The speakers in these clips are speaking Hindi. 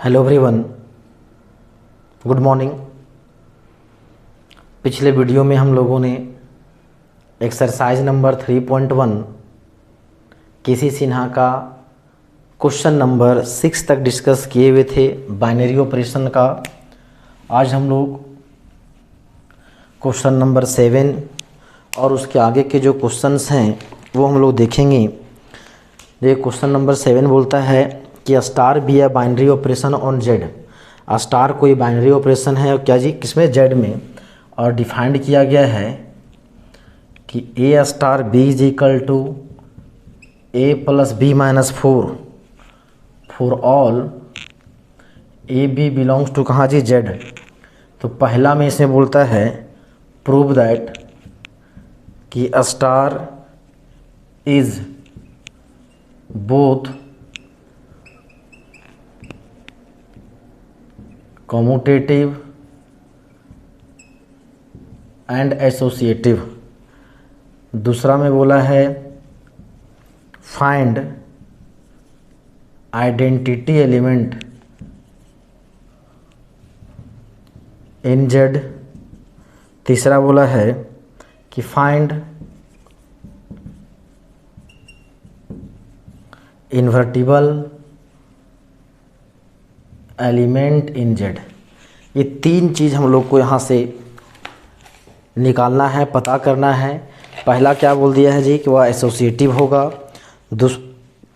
Hello everyone, good morning. पिछले वीडियो में हम लोगों ने एक्सरसाइज नंबर 3.1 केसी सिन्हा का क्वेश्चन नंबर 6 तक डिस्कस किए हुए थे बाइनरी ऑपरेशन का। आज हम लोग क्वेश्चन नंबर 7 और उसके आगे के जो क्वेश्चंस हैं वो हम लोग देखेंगे। ये क्वेश्चन नंबर 7 बोलता है कि star b a binary operation on Z. Star कोई बाइनरी ऑपरेशन है और क्या जी किसमें, जेड में, और डिफाइंड किया गया है कि ए star B is equal to A plus B minus 4 for all A B belongs to कहाँ जी, जेड। तो पहला में इसमें बोलता है प्रूव दैट कि star is both commutative and associative. दूसरा में बोला है find identity element in Z. तीसरा बोला है कि find invertible element in Z. ये तीन चीज़ हम लोग को यहाँ से निकालना है, पता करना है। पहला क्या बोल दिया है जी कि वह एसोसिएटिव होगा।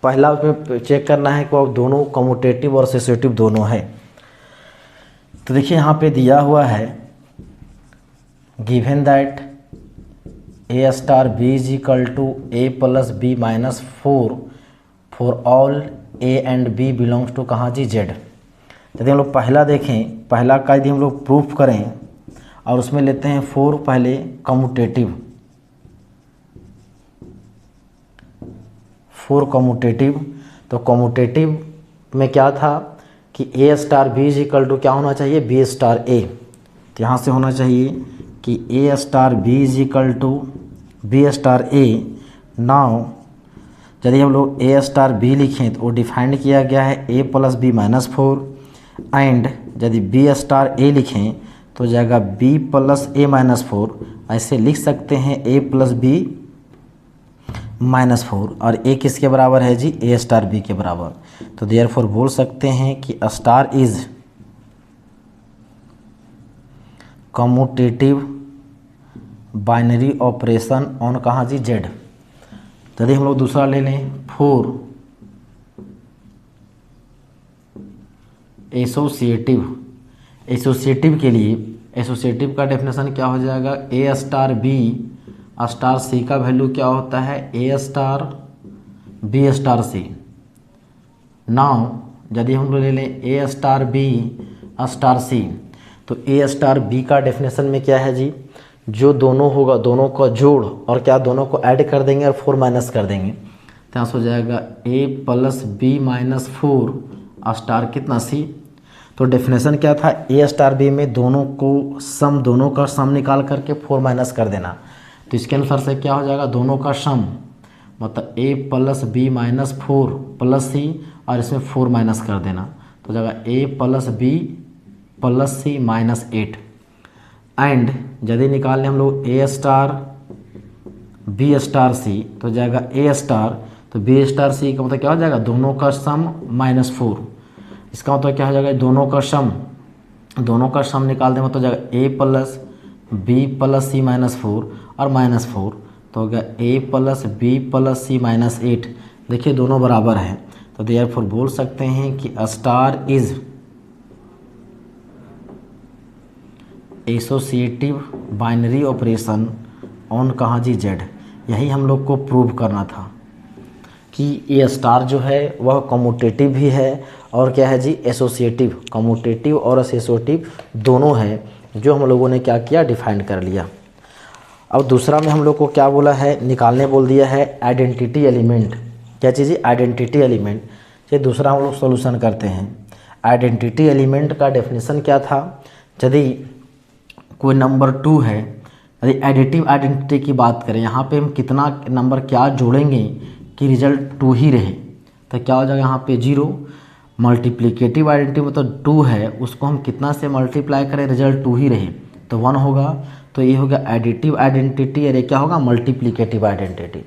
पहला में चेक करना है कि वह दोनों कम्यूटेटिव और एसोसिएटिव दोनों है। तो देखिए यहाँ पे दिया हुआ है given that a star B is equal to A plus B minus 4 for all a and b belongs to कहाँ जी, जेड। यदि हम लोग पहला देखें, पहला का यदि हम लोग प्रूफ करें और उसमें लेते हैं 4 पहले कम्यूटेटिव, 4 कम्यूटेटिव। तो कम्यूटेटिव में क्या था कि ए star B is equal to क्या होना चाहिए, बी स्टार ए। तो यहाँ से होना चाहिए कि ए star B is equal to B star A. Now यदि हम लोग ए स्टार बी लिखें तो वो डिफाइंड किया गया है ए प्लस बी माइनस 4, एंड यदि बी स्टार ए लिखें तो जाएगा बी प्लस ए माइनस 4। ऐसे लिख सकते हैं ए प्लस बी माइनस 4, और ए किसके बराबर है जी, ए स्टार बी के बराबर। तो देयरफॉर बोल सकते हैं कि star is commutative binary operation on कहाँ जी, जेड। यदि हम लोग दूसरा ले लें 4 एसोसिएटिव। एसोसिएटिव के लिए एसोसिएटिव का डेफिनेशन क्या हो जाएगा, ए स्टार बी स्टार सी का वैल्यू क्या होता है, ए स्टार बी स्टार सी। नाउ यदि हम लोग ले लें ए स्टार बी स्टार सी, तो ए स्टार बी का डेफिनेशन में क्या है जी, जो दोनों होगा दोनों का जोड़ और क्या दोनों को ऐड कर देंगे और 4 माइनस कर देंगे। तो यहाँ से हो जाएगा A plus B minus 4 star कितना सी। तो डेफिनेशन क्या था, ए स्टार बी में दोनों को सम, दोनों का सम निकाल करके 4 माइनस कर देना। तो इसके अनुसार से क्या हो जाएगा, दोनों का सम मतलब A plus B minus 4 plus C, और इसमें 4 माइनस कर देना। तो हो जाएगा A plus B plus C minus 8। And यदि निकालने हम लोग ए स्टार बी स्टार सी तो जाएगा ए स्टार, तो बी स्टार सी का मतलब क्या हो जाएगा, दोनों का सम माइनस 4। इसका मतलब क्या हो जाएगा, दोनों का सम निकाल दें मतलब जाएगा A plus B plus C minus 4 और माइनस 4। तो हो गया ए plus B plus C minus 8। देखिए दोनों बराबर हैं, तो देयरफॉर बोल सकते हैं कि star is associative binary operation on कहाँ जी, जेड। यही हम लोग को प्रूव करना था कि ये स्टार जो है वह कम्यूटेटिव भी है और क्या है जी, एसोसिएटिव। कम्यूटेटिव और एसोसिएटिव दोनों है, जो हम लोगों ने क्या किया, डिफाइन कर लिया। अब दूसरा में हम लोग को क्या बोला है, निकालने बोल दिया है आइडेंटिटी एलिमेंट। क्या चीज़ है, आइडेंटिटी एलिमेंट। ये दूसरा हम लोग सॉल्यूशन करते हैं। आइडेंटिटी एलिमेंट का डेफिनेशन क्या था, यदि कोई नंबर 2 है, यदि एडिटिव आइडेंटिटी की बात करें, यहाँ पे हम कितना नंबर क्या जोड़ेंगे कि रिजल्ट 2 ही रहे, तो क्या हो जाएगा यहाँ पे 0। मल्टीप्लिकेटिव आइडेंटिटी मतलब 2 है, उसको हम कितना से मल्टीप्लाई करें, रिजल्ट 2 ही रहे तो 1 होगा। तो ये हो गया एडिटिव आइडेंटिटी और ये क्या होगा, मल्टीप्लिकेटिव आइडेंटिटी।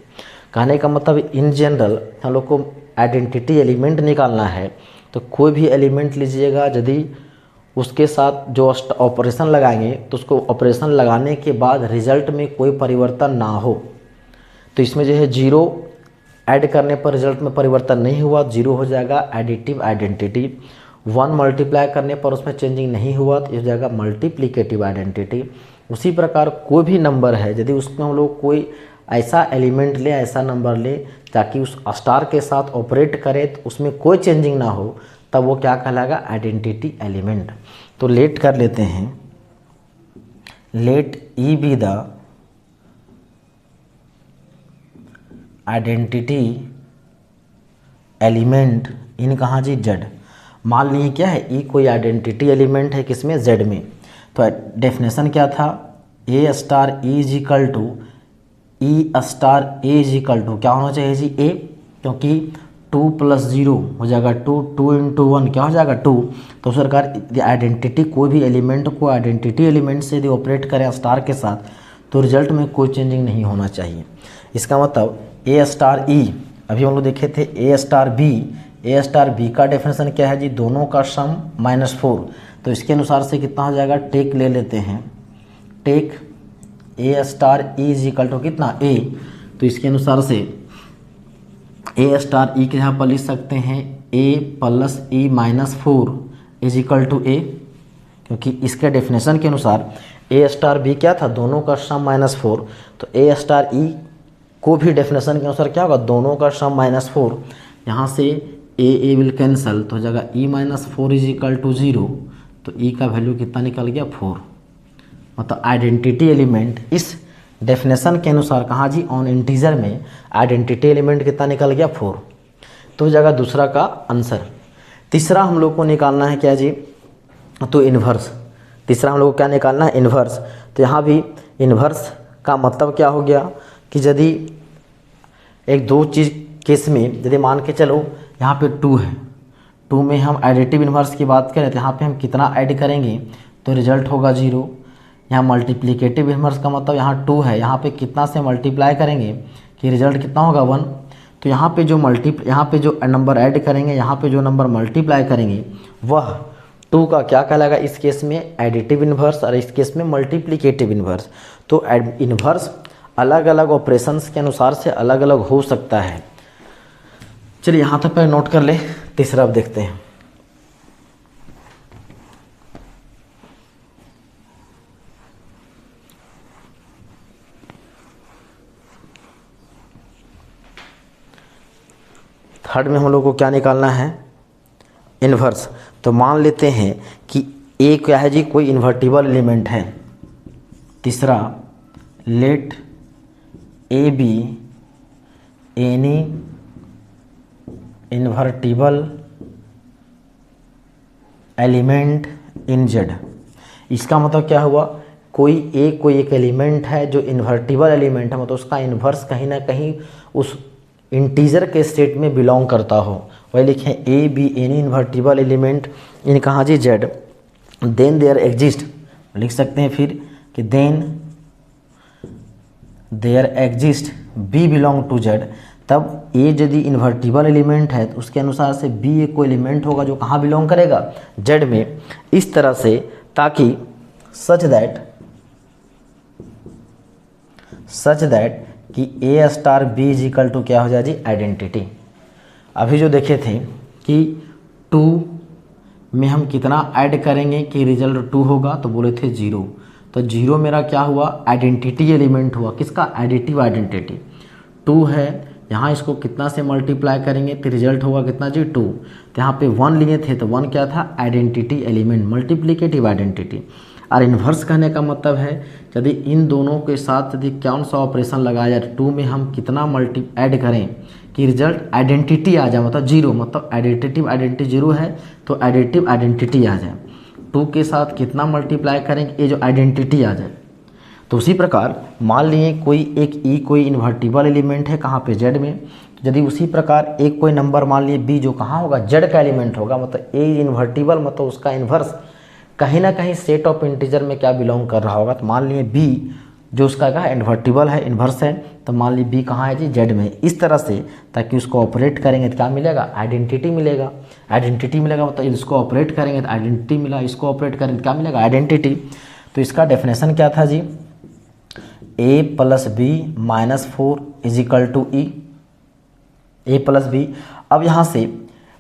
कहने का मतलब इन जनरल हम लोग को आइडेंटिटी एलिमेंट निकालना है तो कोई भी एलिमेंट लीजिएगा, यदि उसके साथ जो ऑपरेशन लगाएंगे तो उसको ऑपरेशन लगाने के बाद रिजल्ट में कोई परिवर्तन ना हो, तो इसमें जो है 0 ऐड करने पर रिजल्ट में परिवर्तन नहीं हुआ, 0 हो जाएगा एडिटिव आइडेंटिटी। 1 मल्टीप्लाई करने पर उसमें चेंजिंग नहीं हुआ तो ये हो जाएगा मल्टीप्लिकेटिव आइडेंटिटी। उसी प्रकार कोई भी नंबर है, यदि उसमें हम लोग कोई ऐसा एलिमेंट ले, ऐसा नंबर ले ताकि उस स्टार के साथ ऑपरेट करे तो उसमें कोई चेंजिंग ना हो, तब वो क्या कहलाएगा, आइडेंटिटी एलिमेंट। तो लेट कर लेते हैं, let e be the identity element in कहाँ जी, जेड। मान लीजिए क्या है, ई कोई आइडेंटिटी एलिमेंट है किसमें, जेड में। तो डेफिनेशन क्या था, A star E is equal to E star A is equal to क्या होना चाहिए जी, ए, क्योंकि 2 + 0 हो जाएगा 2, 2 × 1 क्या हो जाएगा 2। तो सरकार आइडेंटिटी कोई भी एलिमेंट को आइडेंटिटी एलिमेंट से यदि ऑपरेट करें स्टार के साथ तो रिजल्ट में कोई चेंजिंग नहीं होना चाहिए। इसका मतलब ए स्टार ई, अभी हम लोग देखे थे ए स्टार बी, ए स्टार बी का डेफिनेशन क्या है जी, दोनों का सम -4। तो इसके अनुसार से कितना हो जाएगा, टेक ले लेते हैं, take a star E is equal to कितना, ए। तो इसके अनुसार से ए स्टार ई के यहाँ पर लिख सकते हैं ए + ई -4 इज इक्वल टू ए, क्योंकि इसके डेफिनेशन के अनुसार ए स्टार बी क्या था, दोनों का सम -4। तो ए स्टार ई को भी डेफिनेशन के अनुसार क्या होगा, दोनों का सम -4। यहाँ से ए विल कैंसल तो हो जाएगा ई -4 इज इक्वल टू 0। तो ई का वैल्यू कितना निकल गया, 4। मतलब आइडेंटिटी एलिमेंट इस डेफिनेशन के अनुसार कहाँ जी, ऑन इंटीजर में आइडेंटिटी एलिमेंट कितना निकल गया, 4। तो हो जाएगा दूसरा का आंसर। तीसरा हम लोग को निकालना है क्या जी, तो इन्वर्स। तीसरा हम लोग को क्या निकालना है, इन्वर्स। तो यहाँ भी इन्वर्स का मतलब क्या हो गया कि यदि एक दो चीज़ केस में, यदि मान के चलो यहाँ पे 2 है, 2 में हम एडिटिव इन्वर्स की बात करें तो यहाँ पे हम कितना ऐड करेंगे तो रिजल्ट होगा 0। यहाँ मल्टीप्लिकेटिव इन्वर्स का मतलब यहाँ 2 है, यहाँ पे कितना से मल्टीप्लाई करेंगे कि रिजल्ट कितना होगा, 1। तो यहाँ पे जो नंबर ऐड करेंगे, यहाँ पे जो नंबर मल्टीप्लाई करेंगे वह 2 का क्या कहलाएगा, इस केस में एडिटिव इन्वर्स और इस केस में मल्टीप्लिकेटिव इन्वर्स। तो इन्वर्स अलग अलग ऑपरेशंस के अनुसार से अलग अलग हो सकता है। चलिए यहाँ तक पहले नोट कर ले, तीसरा अब देखते हैं। थर्ड में हम लोग को क्या निकालना है, इन्वर्स। तो मान लेते हैं कि ए क्या है जी, कोई इन्वर्टिबल एलिमेंट है। तीसरा, let a b any invertible element in Z. इसका मतलब क्या हुआ, कोई एक एलिमेंट है जो इन्वर्टिबल एलिमेंट है, मतलब उसका इन्वर्स कहीं ना कहीं उस इंटीजर के स्टेट में बिलोंग करता हो। वही लिखें a b any invertible element in कहाँ जी, जेड। देन देयर एग्जिस्ट, लिख सकते हैं फिर कि then there exist b belong to Z. तब ए यदि इन्वर्टिबल एलिमेंट है तो उसके अनुसार से बी एक कोई एलिमेंट होगा जो कहाँ बिलोंग करेगा, जेड में। इस तरह से ताकि सच दैट कि ए star B is equal to क्या हो जाए जी, आइडेंटिटी। अभी जो देखे थे कि 2 में हम कितना ऐड करेंगे कि रिजल्ट 2 होगा, तो बोले थे 0। तो 0 मेरा क्या हुआ, आइडेंटिटी एलिमेंट हुआ, किसका, एडिटिव आइडेंटिटी। 2 है, यहाँ इसको कितना से मल्टीप्लाई करेंगे तो रिजल्ट होगा कितना जी, 2। तो यहाँ पे 1 लिए थे तो 1 क्या था, आइडेंटिटी एलिमेंट, मल्टीप्लिकेटिव आइडेंटिटी। और इन्वर्स कहने का मतलब है यदि इन दोनों के साथ यदि कौन सा ऑपरेशन लगाया जाए, 2 में हम कितना ऐड करें कि रिजल्ट आइडेंटिटी आ जाए, मतलब 0, मतलब एडिटिव आइडेंटिटी 0 है तो एडिटिव आइडेंटिटी आ जाए। 2 के साथ कितना मल्टीप्लाई करें कि ये जो आइडेंटिटी आ जाए। तो उसी प्रकार मान लिए कोई इन्वर्टिबल एलिमेंट है कहाँ पे, जेड में। तो यदि उसी प्रकार एक कोई नंबर मान लिए बी जो कहाँ होगा, जेड का एलिमेंट होगा, मतलब ए इज इन्वर्टिबल, मतलब उसका इन्वर्स कहीं ना कहीं सेट ऑफ इंटीजर में क्या बिलोंग कर रहा होगा। तो मान लिए बी जो उसका क्या है, इन्वर्टिबल है, इन्वर्स है, तो मान ली बी कहाँ है जी, जेड में। इस तरह से ताकि उसको ऑपरेट करेंगे तो क्या मिलेगा, आइडेंटिटी मिलेगा। आइडेंटिटी मिलेगा मतलब इसको ऑपरेट करेंगे तो आइडेंटिटी मिला, इसको ऑपरेट करेंगे तो क्या मिलेगा, आइडेंटिटी। तो इसका डेफिनेशन क्या था जी, a plus B minus 4 is equal to e, a plus b. अब यहाँ से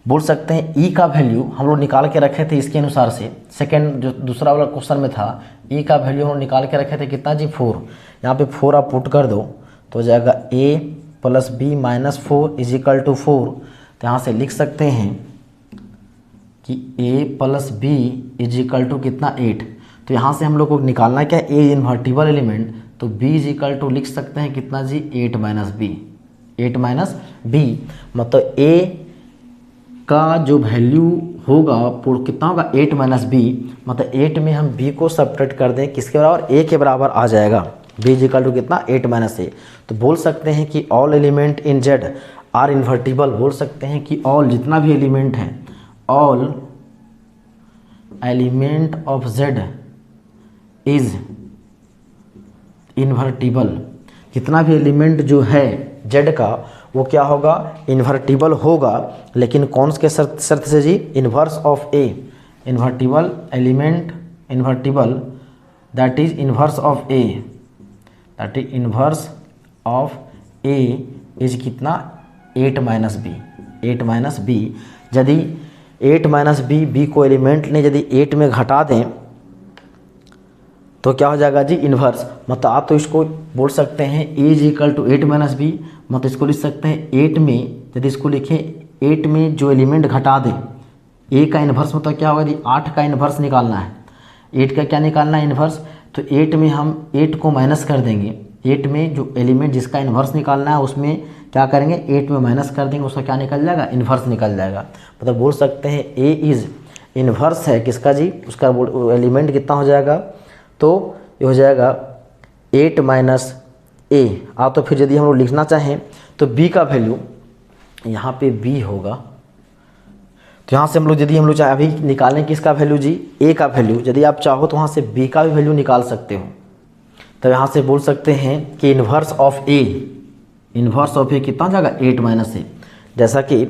बोल सकते हैं ई का वैल्यू हम लोग निकाल के रखे थे इसके अनुसार से, सेकंड जो दूसरा वाला क्वेश्चन में था, ई का वैल्यू हम लोग निकाल के रखे थे कितना जी, 4। यहाँ पे 4 आप पुट कर दो तो हो जाएगा a plus B minus 4 is equal to 4। तो यहाँ से लिख सकते हैं कि a plus b is equal to कितना, 8। तो यहाँ से हम लोग को निकालना क्या, a इन्वर्टिबल एलिमेंट, तो b इज इक्वल टू लिख सकते हैं कितना जी, 8 माइनस बी, 8 माइनस बी, मतलब a का जो वैल्यू होगा वो कितना होगा, 8 माइनस बी, मतलब 8 में हम b को सब्ट्रैक्ट कर दें किसके बराबर, a के बराबर आ जाएगा, b इज इक्वल टू कितना, 8 माइनस ए। तो बोल सकते हैं कि all element in z are invertible, बोल सकते हैं कि ऑल जितना भी एलिमेंट है, all element of z is invertible, जितना भी एलिमेंट जो है z का वो क्या होगा, इन्वर्टिबल होगा, लेकिन कौन से शर्त से जी, inverse of a, invertible element, invertible that is inverse of a, that is inverse of a is कितना, 8 माइनस बी, 8 माइनस बी। यदि 8 माइनस बी, बी को एलिमेंट ने यदि 8 में घटा दें तो क्या हो जाएगा जी, इन्वर्स। मतलब आप तो इसको बोल सकते हैं a is equal to 8 minus b, मतलब इसको लिख सकते हैं 8 में, यदि इसको लिखें 8 में जो एलिमेंट घटा दें, a का इन्वर्स मतलब क्या होगा यदि 8 का इन्वर्स निकालना है, 8 का क्या निकालना है, इन्वर्स, तो 8 में हम 8 को माइनस कर देंगे, 8 में जो एलिमेंट जिसका इन्वर्स निकालना है उसमें क्या करेंगे, 8 में माइनस कर देंगे, उसका क्या निकल जाएगा, इन्वर्स निकल जाएगा। मतलब बोल सकते हैं a इज इन्वर्स है किसका जी, उसका एलिमेंट कितना हो जाएगा, तो ये हो जाएगा 8 माइनस ए। तो फिर यदि हम लोग लिखना चाहें तो b का वैल्यू यहाँ पे b होगा, तो यहाँ से हम लोग चाहे अभी निकालें किसका वैल्यू जी, a का वैल्यू, यदि आप चाहो तो वहाँ से b का भी वैल्यू निकाल सकते हो। तो यहाँ से बोल सकते हैं कि inverse of a, inverse of a कितना हो जाएगा, 8 माइनस ए। जैसा कि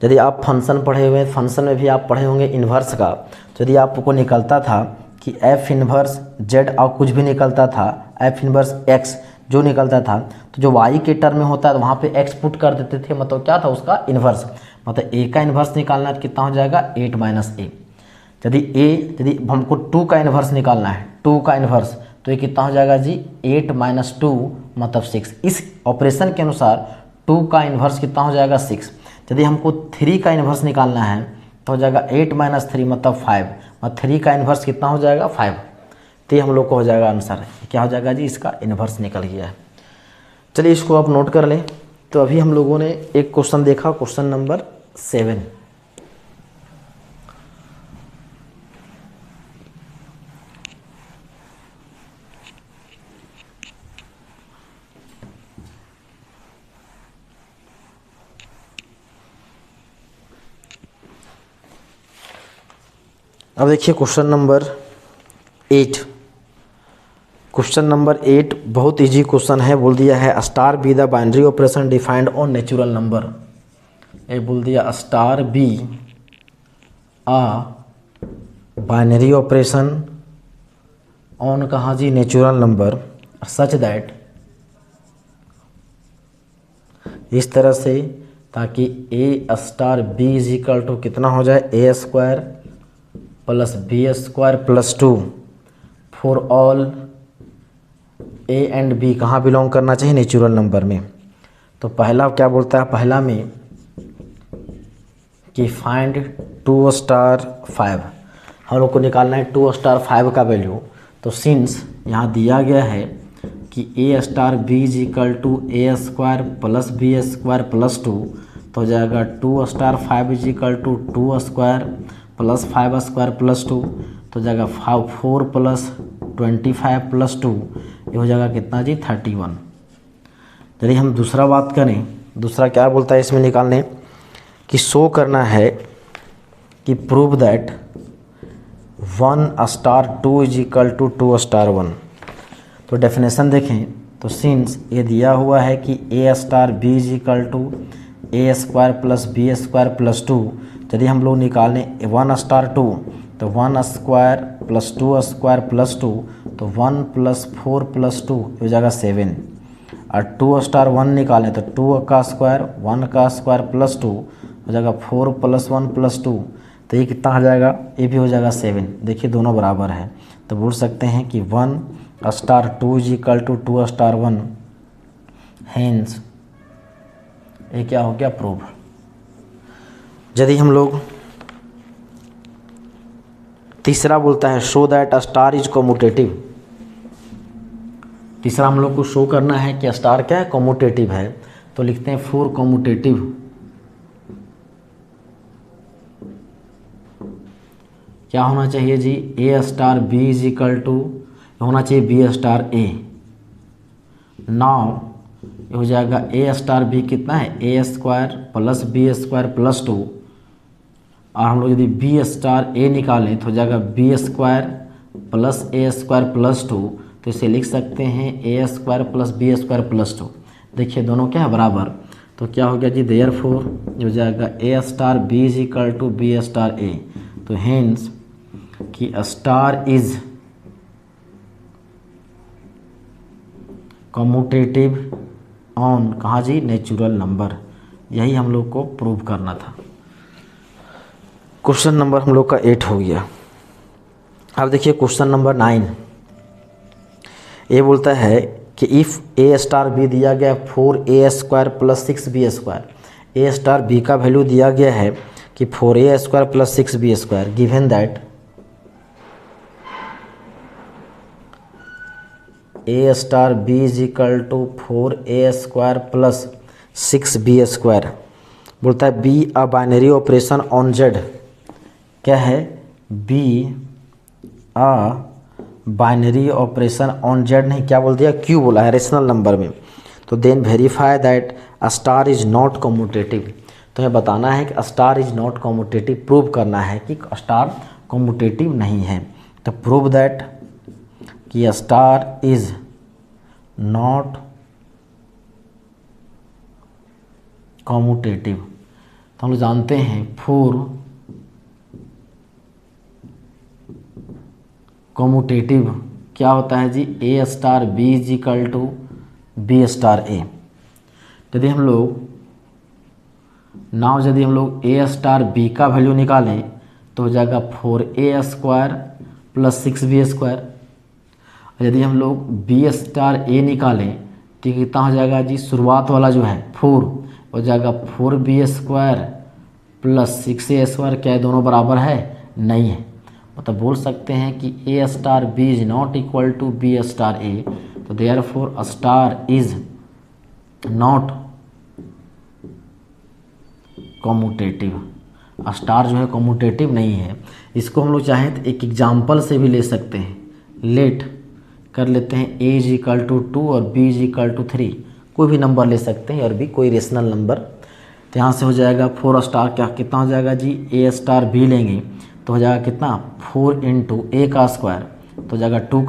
यदि आप फंक्शन पढ़े हुए हैं, फंक्शन में भी आप पढ़े होंगे इन्वर्स का, तो यदि आपको निकलता था कि f इन्वर्स z और कुछ भी निकलता था, f इन्वर्स x जो निकलता था, तो जो y के टर्म में होता है तो वहाँ पे x पुट कर देते थे, मतलब क्या था उसका इन्वर्स, मतलब a का इन्वर्स निकालना है कितना हो जाएगा, 8 माइनस ए। यदि हमको 2 का इन्वर्स निकालना है, 2 का इन्वर्स, तो ये कितना हो जाएगा जी, 8 माइनस 2 मतलब 6। इस ऑपरेशन के अनुसार 2 का इन्वर्स कितना हो जाएगा, 6। यदि हमको 3 का इन्वर्स निकालना है तो हो जाएगा 8 माइनस 3 मतलब 5, मतलब 3 का इन्वर्स कितना हो जाएगा, 5। तो ये हम लोग को हो जाएगा आंसर, क्या हो जाएगा जी, इसका इन्वर्स निकल गया है। चलिए इसको आप नोट कर लें। तो अभी हम लोगों ने एक क्वेश्चन देखा, क्वेश्चन नंबर 7। अब देखिए क्वेश्चन नंबर 8। क्वेश्चन नंबर 8 बहुत इजी क्वेश्चन है। बोल दिया है star be the binary operation defined on natural number. ये बोल दिया star be a binary operation on कहाँ जी, नेचुरल नंबर, सच दैट, इस तरह से ताकि a star B is equal to कितना हो जाए, a square plus b square plus 2 for all a and b कहाँ बिलोंग करना चाहिए, नेचुरल नंबर में। तो पहला क्या बोलता है, पहला में कि फाइंड 2 स्टार 5, हम लोग को निकालना है 2 स्टार 5 का वैल्यू। तो सिंस यहाँ दिया गया है कि ए star B is equal to a square plus b square plus 2, तो हो जाएगा 2 star 5 is equal to 2 square plus 5 square plus 2, तो हो जाएगा 4 प्लस 25 प्लस 2, ये हो जाएगा कितना जी, 31। यदि हम दूसरा बात करें दूसरा क्या बोलता है इसमें निकालने कि शो करना है कि prove that 1 star 2 is equal to 2 star 1। तो डेफिनेशन देखें तो सिंस ये दिया हुआ है कि ए star B is equal to a square plus b square plus 2, यदि हम लोग निकालें 1 स्टार 2 तो 1 स्क्वायर प्लस 2 स्क्वायर प्लस 2, तो 1 प्लस 4 प्लस 2 हो जाएगा 7। और 2 स्टार 1 निकालें तो 2 का स्क्वायर 1 का स्क्वायर प्लस 2 हो जाएगा 4 प्लस 1 प्लस 2, तो ये कितना हो जाएगा, ये भी हो जाएगा 7। देखिए दोनों बराबर है, तो बोल सकते हैं कि 1 star 2 is equal to 2 star 1, hence ये क्या हो गया, प्रूव। यदि हम लोग तीसरा बोलता है show that star is commutative. तीसरा हम लोग को शो करना है कि स्टार क्या है, कम्यूटेटिव है, तो लिखते हैं फॉर कम्यूटेटिव क्या होना चाहिए जी, a star B is equal to होना चाहिए बी स्टार ए। नाउ ये हो जाएगा ए स्टार बी कितना है, a square plus b square plus 2, और हम लोग यदि बी स्टार ए निकालें तो हो जाएगा b square plus a square plus 2, तो इसे लिख सकते हैं a square plus b square plus 2। देखिए दोनों क्या है, बराबर, तो क्या हो गया जी, देयरफॉर हो जाएगा ए star B is equal to B star a. तो हेंस कि स्टार इज कम्यूटेटिव ऑन कहाँ जी, नेचुरल नंबर। यही हम लोग को प्रूव करना था। क्वेश्चन नंबर हम लोग का 8 हो गया। अब देखिए क्वेश्चन नंबर 9, ये बोलता है कि इफ़ ए स्टार बी दिया गया 4a square plus 6b square, a star b का वैल्यू दिया गया है कि 4a square plus 6b square, given that a star B is equal to 4a square plus 6b square. बोलता है be a binary operation on Z. क्या है, be a binary operation on Z, नहीं क्या बोल दिया, क्यू बोला है रेशनल नंबर में। तो then verify that a star is not commutative. तो हमें बताना है कि star is not commutative, prove करना है कि स्टार कम्यूटेटिव नहीं है। तो प्रूव दैट कि स्टार इज नॉट कम्यूटेटिव। तो हम लोग जानते हैं फॉर कम्यूटेटिव क्या होता है जी, a star B is equal to B star a. यदि हम लोग यदि हम लोग ए स्टार बी का वैल्यू निकालें तो हो जाएगा 4a square plus 6b square. यदि हम लोग बी स्टार ए निकालें तो कितना हो जाएगा जी, शुरुआत वाला जो है 4 हो जाएगा 4b square plus 6a square. क्या दोनों बराबर है, नहीं है, मतलब बोल सकते हैं कि ए star B is not equal to B star a. तो therefore star is not commutative, star जो है कम्यूटेटिव नहीं है। इसको हम लोग चाहें तो एक एग्जाम्पल से भी ले सकते हैं। लेट कर लेते हैं ए इज इक्वल टू 2 और बी इज इक्वल टू 3, कोई भी नंबर ले सकते हैं और भी कोई रेशनल नंबर। तो यहाँ से हो जाएगा 4 स्टार क्या कितना हो जाएगा जी, ए स्टार बी लेंगे तो हो जाएगा कितना, 4 इंटू ए का स्क्वायर, तो हो जाएगा 2,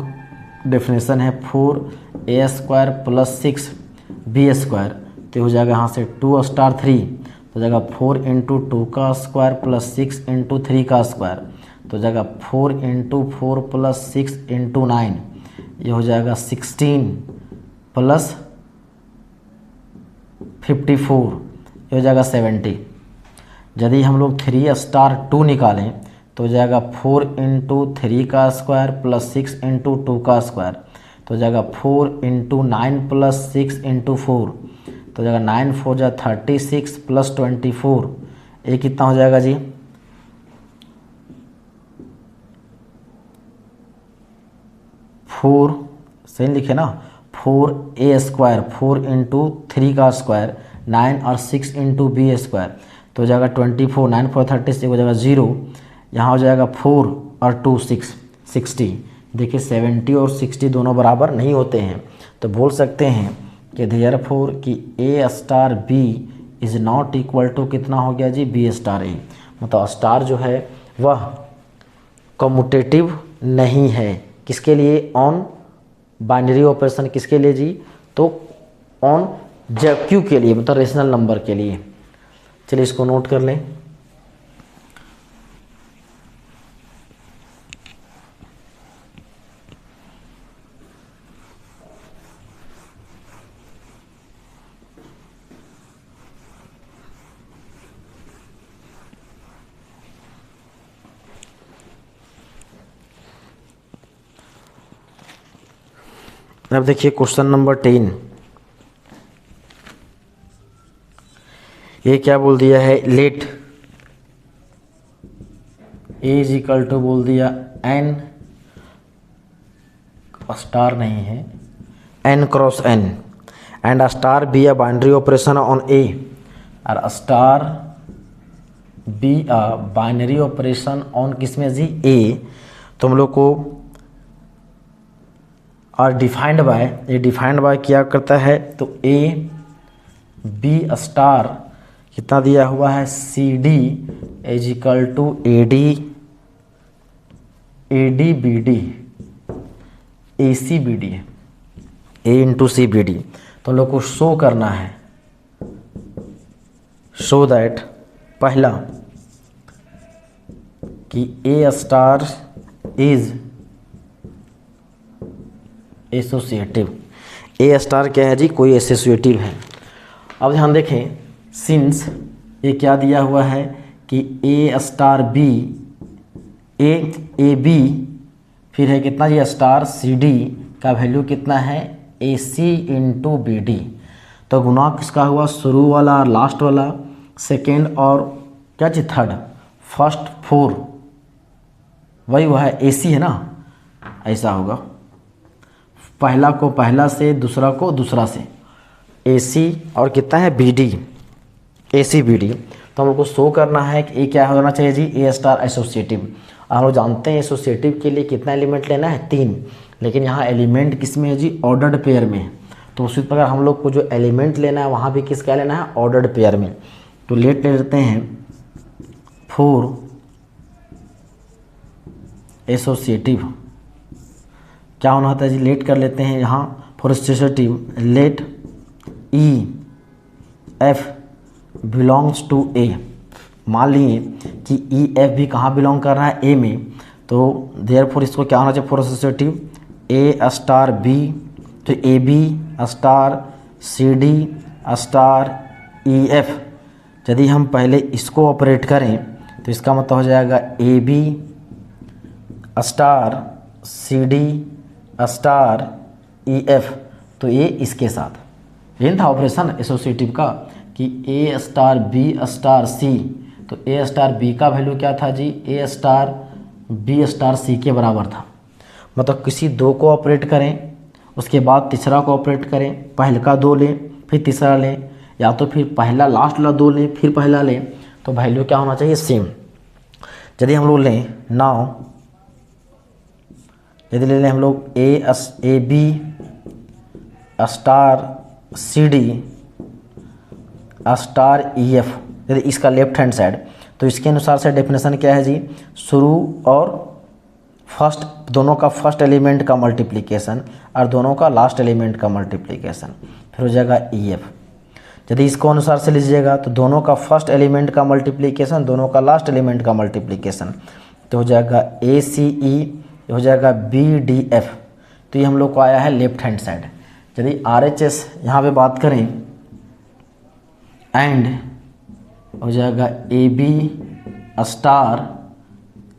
डेफिनेशन है 4a square plus 6b square, तो हो जाएगा यहाँ से 2 स्टार 3, तो हो जाएगा 4 इंटू 2 का स्क्वायर प्लस 6 इंटू 3 का स्क्वायर, तो हो जाएगा 4 इंटू 4 प्लस 6 इंटू 9, ये हो जाएगा 16 प्लस 54, ये हो जाएगा 70। यदि हम लोग 3 स्टार 2 निकालें तो हो जाएगा 4 इंटू 3 का स्क्वायर प्लस 6 इंटू 2 का स्क्वायर, तो हो जाएगा 4 इंटू 9 प्लस 6 इंटू 4, तो हो जाएगा 9 4 जा 36 प्लस 24, ये कितना हो जाएगा जी, 4 सही लिखे ना, 4a स्क्वायर 4 इंटू 3 का स्क्वायर 9 और 6 इंटू बी स्क्वायर, तो हो जाएगा 24, 9 4 36, हो जाएगा 0, यहाँ हो जाएगा 4 और 2 6 60। देखिए 70 और 60 दोनों बराबर नहीं होते हैं, तो बोल सकते हैं कि देयरफॉर कि ए star b is not equal to कितना हो गया जी बी स्टार ए, मतलब स्टार जो है वह कम्यूटेटिव नहीं है किसके लिए, ऑन बाइनरी ऑपरेशन किसके लिए जी, तो ऑन क्यू के लिए, मतलब रेशनल नंबर के लिए। चलिए इसको नोट कर लें। अब देखिए क्वेश्चन नंबर 10, ये क्या बोल दिया है, let a is equal to बोल दिया एन, स्टार नहीं है, N cross N and star be a binary operation on a, और star be a binary operation on किसमें जी ए, तो हम लोग को और डिफाइंड बाय, ये डिफाइंड बाय क्या करता है, तो ए बी स्टार कितना दिया हुआ है, c d is equal to a d b d, a c b d, a into c b d. तो हम लोग को शो करना है, शो दैट पहला कि ए star is associative, a star क्या है जी, कोई एसोसिएटिव है। अब ध्यान देखें, सिंस ये क्या दिया हुआ है कि ए स्टार बी, ए बी, फिर है कितना जी स्टार सी डी का वैल्यू कितना है, a C into B d, तो गुना किसका हुआ, शुरू वाला और लास्ट वाला, सेकेंड और क्या जी थर्ड, फर्स्ट फोर, वही हुआ है ए सी है ना, ऐसा होगा, पहला को पहला से, दूसरा को दूसरा से, ए सी और कितना है B d, a c b d. तो हम लोग को शो करना है कि ये क्या होना चाहिए जी, ए स्टार एसोसिएटिव। हम लोग जानते हैं एसोसिएटिव के लिए कितना एलिमेंट लेना है, 3, लेकिन यहाँ एलिमेंट किस में है जी, ऑर्डर्ड पेयर में। तो उसी प्रकार हम लोग को जो एलिमेंट लेना है वहाँ भी किसका लेना है, ऑर्डर्ड पेयर में। तो लेट ले लेते हैं 4 एसोसिएटिव, क्या होना होता है जी, लेट कर लेते हैं यहाँ for associative, let e f belongs to a. मान लिए कि ई एफ भी कहाँ बिलोंग कर रहा है, ए में, तो देयरफॉर इसको क्या होना चाहिए for associative, a star b, तो a b star c d star e f. यदि हम पहले इसको ऑपरेट करें तो इसका मतलब हो जाएगा a b star c d star e f, तो ये इसके साथ यही था ऑपरेशन एसोसिएटिव का कि ए स्टार बी स्टार सी, तो ए स्टार बी का वैल्यू क्या था जी, ए स्टार बी स्टार सी के बराबर था। मतलब किसी दो को ऑपरेट करें, उसके बाद तीसरा को ऑपरेट करें, पहले का 2 लें फिर तीसरा लें, या तो फिर पहला लास्ट वाला 2 लें फिर पहला लें, तो वैल्यू क्या होना चाहिए, सेम। यदि हम लोग लें नाउ, यदि ले लें हम लोग a b star c d star e f, यदि इसका लेफ्ट हैंड साइड, तो इसके अनुसार से डेफिनेशन क्या है जी, शुरू और फर्स्ट, दोनों का फर्स्ट एलिमेंट का मल्टीप्लिकेशन और दोनों का लास्ट एलिमेंट का मल्टीप्लिकेशन, फिर हो जाएगा ई एफ। यदि इसको अनुसार से लीजिएगा तो दोनों का फर्स्ट एलिमेंट का मल्टीप्लिकेशन, दोनों का लास्ट एलिमेंट का मल्टीप्लिकेशन, तो हो जाएगा ए सी ई, हो जाएगा बी डी एफ। तो ये हम लोग को आया है लेफ्ट हैंड साइड। यदि आर एच एस यहाँ पर बात करें, एंड हो जाएगा ए बी स्टार,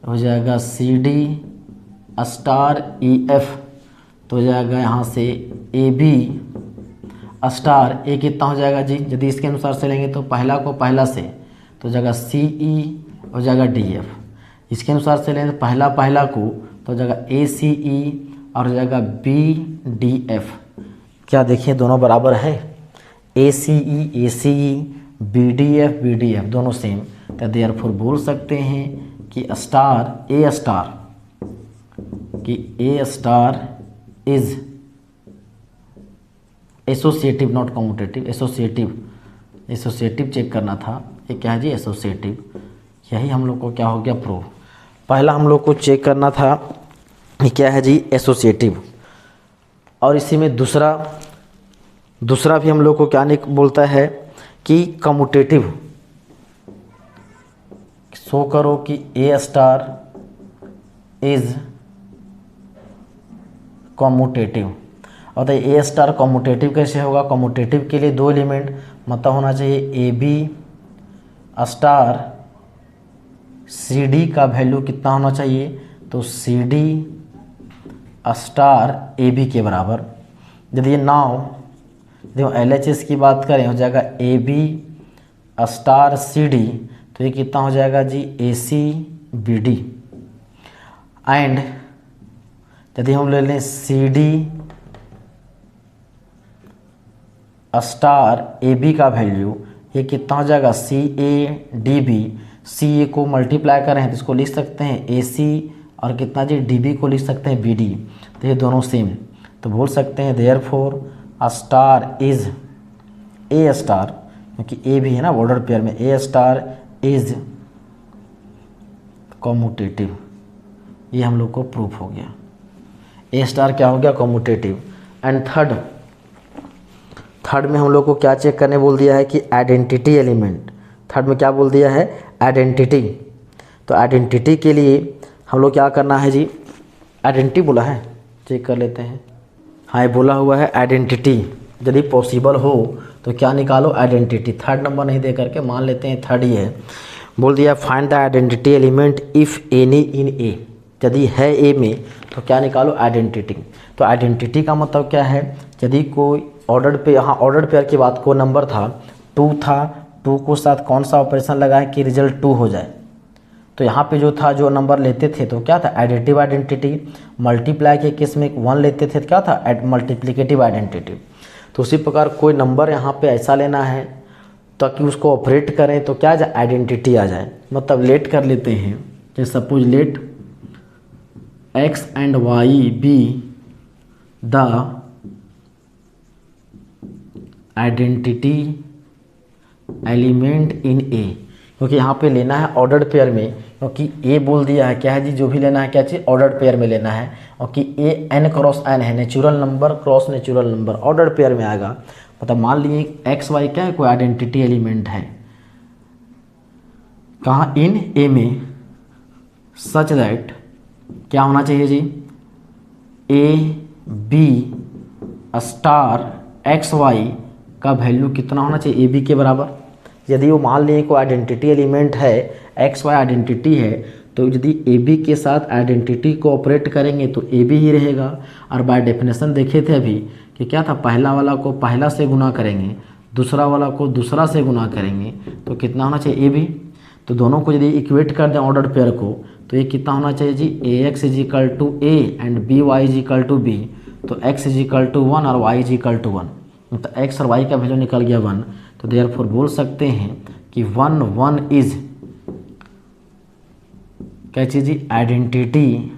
हो जाएगा c d star e f, तो हो जाएगा यहाँ से ए बी स्टार, ए कितना हो जाएगा जी, यदि इसके अनुसार से लेंगे तो पहला को पहला से, तो हो जाएगा सी ई, हो जाएगा डी एफ। इसके अनुसार से लेंगे तो पहला को, तो हो जाएगा ए सी ई और हो जाएगा बी डी एफ। क्या देखिए दोनों बराबर है, a c e b d f दोनों सेम, तो देयरफॉर बोल सकते हैं कि star a star is associative not commutative, associative check करना था। ये क्या है जी? एसोसिएटिव। यही हम लोग को क्या हो गया? प्रूव। पहला हम लोग को चेक करना था ये क्या है जी? एसोसिएटिव। और इसी में दूसरा भी हम लोग को क्या बोलता है कि कम्यूटेटिव। शो करो कि ए स्टार इज कम्यूटेटिव। और ए स्टार कम्यूटेटिव कैसे होगा? कम्यूटेटिव के लिए 2 एलिमेंट मतलब होना चाहिए a b star c d का वैल्यू कितना होना चाहिए? तो c d star a b के बराबर। यदि ये नाउ देखो एल एच एस की बात करें हो जाएगा a b star c d, तो ये कितना हो जाएगा जी? A c b d. And यदि हम ले लें c d star a b का वैल्यू, ये कितना हो जाएगा? सी ए डी बी। सी ए को मल्टीप्लाई करें तो इसको लिख सकते हैं ए सी, और कितना जी? डी बी को लिख सकते हैं बी डी। तो ये दोनों सेम, तो बोल सकते हैं therefore star is a star, क्योंकि ए भी है ना ऑर्डर पेयर में, ए स्टार इज कम्यूटेटिव। ये हम लोग को प्रूफ हो गया। ए स्टार क्या हो गया? कम्यूटेटिव। एंड थर्ड में हम लोग को क्या चेक करने बोल दिया है कि आइडेंटिटी एलिमेंट। थर्ड में क्या बोल दिया है? आइडेंटिटी। तो आइडेंटिटी के लिए हम लोग क्या करना है जी? आइडेंटिटी बोला है, चेक कर लेते हैं। हाँ ये बोला हुआ है आइडेंटिटी। यदि पॉसिबल हो तो क्या निकालो? आइडेंटिटी। थर्ड नंबर नहीं दे करके मान लेते हैं थर्ड ही है। बोल दिया find the identity element if any in a. यदि है ए में तो क्या निकालो? आइडेंटिटी। तो आइडेंटिटी का मतलब क्या है? यदि कोई ऑर्डर पे, यहाँ ऑर्डर पेयर की बात, को नंबर था 2 था, 2 को साथ कौन सा ऑपरेशन लगाए कि रिजल्ट 2 हो जाए? तो यहाँ पे जो था, जो नंबर लेते थे तो क्या था? Additive identity. मल्टीप्लाई के केस में 1 लेते थे तो क्या था? Multiplicative identity. तो उसी प्रकार कोई नंबर यहाँ पे ऐसा लेना है ताकि उसको ऑपरेट करें तो क्या आ जाए? आइडेंटिटी आ जाए। मतलब लेट कर लेते हैं, जैसे suppose let x and y be the identity element in a, क्योंकि यहाँ पे लेना है ऑर्डर्ड पेयर में, क्योंकि ए बोल दिया है क्या है जी? जो भी लेना है क्या चीज़? ऑर्डर्ड पेयर में लेना है, क्योंकि ए एन क्रॉस एन है, natural number cross natural number, ordered pair में आएगा। मतलब मान लीजिए एक्स वाई क्या है? कोई आइडेंटिटी एलिमेंट है कहाँ? इन ए में, सच दैट क्या होना चाहिए जी? A b star x y का वैल्यू कितना होना चाहिए? ए बी के बराबर। यदि वो मान लिए कोई आइडेंटिटी एलिमेंट है, एक्स वाई आइडेंटिटी है, तो यदि ए बी के साथ आइडेंटिटी को ऑपरेट करेंगे तो ए बी ही रहेगा। और बाय डेफिनेशन देखे थे अभी कि क्या था? पहला वाला को पहला से गुना करेंगे, दूसरा वाला को दूसरा से गुना करेंगे, तो कितना होना चाहिए? A b. तो दोनों को यदि इक्वेट कर दें ऑर्डर पेयर को, तो ये कितना होना चाहिए जी? A x is equal to a and b y is equal to b. तो एक्स इज इक्वल टू 1 और वाई इज इक्वल टू 1, तो एक्स और वाई का वैल्यू निकल गया 1। तो देयरफॉर बोल सकते हैं कि 1 1 इज क्या चीज़ जी? आइडेंटिटी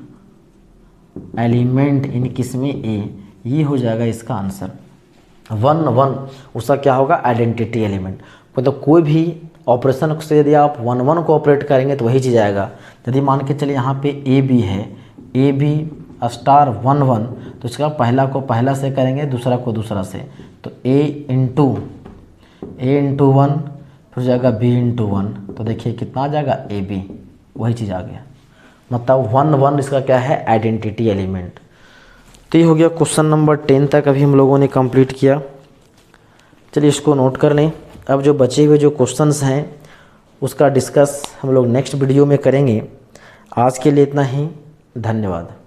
एलिमेंट इन किसमें? ए। ये हो जाएगा इसका आंसर। 1 1 उसका क्या होगा? Identity element. मतलब कोई भी ऑपरेशन से यदि आप 1 1 को ऑपरेट करेंगे तो वही चीज़ आएगा। यदि मान के चलिए यहाँ पे ए बी है, ए बी स्टार 1 1, तो इसका पहला को पहला से करेंगे, दूसरा को दूसरा से, तो ए इंटू 1 फिर जाएगा बी इंटू 1, तो देखिए कितना आ जाएगा? A b. वही चीज़ आ गया। मतलब 1 1 इसका क्या है? Identity element. तो ये हो गया क्वेश्चन नंबर 10 तक अभी हम लोगों ने कंप्लीट किया। चलिए इसको नोट कर लें। अब जो बचे हुए जो क्वेश्चंस हैं उसका डिस्कस हम लोग नेक्स्ट वीडियो में करेंगे। आज के लिए इतना ही, धन्यवाद।